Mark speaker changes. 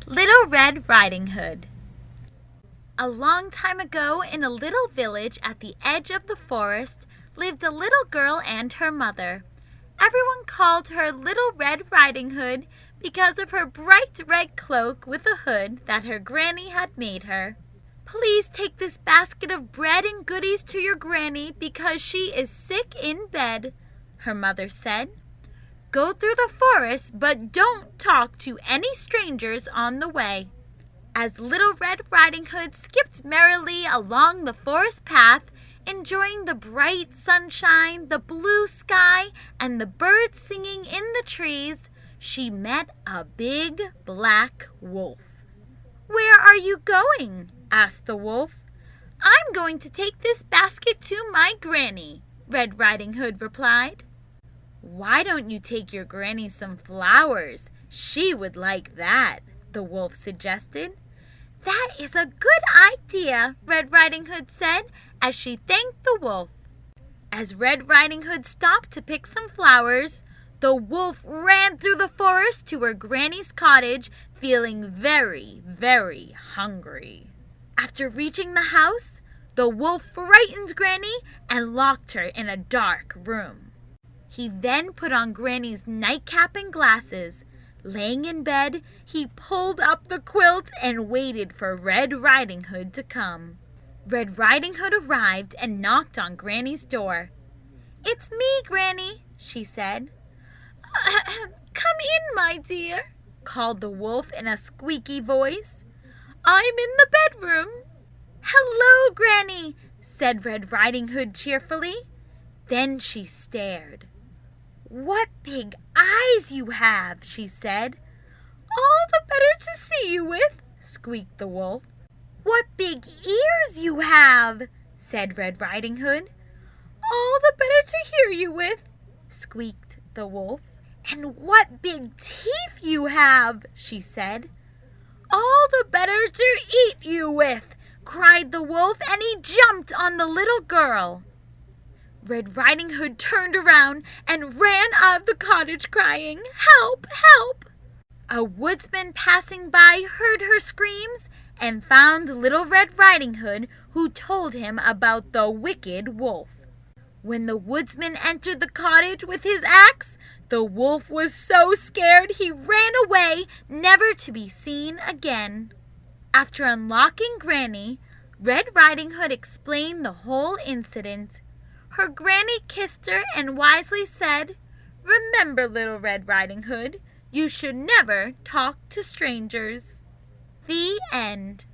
Speaker 1: Little Red Riding Hood. A long time ago, in a little village at the edge of the forest, lived a little girl and her mother. Everyone called her Little Red Riding Hood because of her bright red cloak with a hood that her granny had made her. "Please take this basket of bread and goodies to your granny because she is sick in bed," her mother said. "Go through the forest, but don't talk to any strangers on the way." As Little Red Riding Hood skipped merrily along the forest path, enjoying the bright sunshine, the blue sky, and the birds singing in the trees, she met a big black wolf. "Where are you going?" asked the wolf. "I'm going to take this basket to my granny," Red Riding Hood replied. "Why don't you take your granny some flowers? She would like that," the wolf suggested. "That is a good idea," Red Riding Hood said as she thanked the wolf. As Red Riding Hood stopped to pick some flowers, the wolf ran through the forest to her granny's cottage, feeling very, very hungry. After reaching the house, the wolf frightened Granny and locked her in a dark room. He then put on Granny's nightcap and glasses. Laying in bed, he pulled up the quilt and waited for Red Riding Hood to come. Red Riding Hood arrived and knocked on Granny's door. "It's me, Granny," she said. "Come in, my dear," called the wolf in a squeaky voice. "I'm in the bedroom." "Hello, Granny," said Red Riding Hood cheerfully. Then she stared. "What big eyes you have," she said. "All the better to see you with," squeaked the wolf. "What big ears you have," said Red Riding Hood. "All the better to hear you with," squeaked the wolf. "And what big teeth you have," she said. "All the better to eat you with," cried the wolf, and he jumped on the little girl. Red Riding Hood turned around and ran out of the cottage crying, "Help! Help!" A woodsman passing by heard her screams and found Little Red Riding Hood, who told him about the wicked wolf. When the woodsman entered the cottage with his axe, the wolf was so scared he ran away, never to be seen again. After unlocking Granny, Red Riding Hood explained the whole incident. Her granny kissed her and wisely said, "Remember, Little Red Riding Hood, you should never talk to strangers." The end.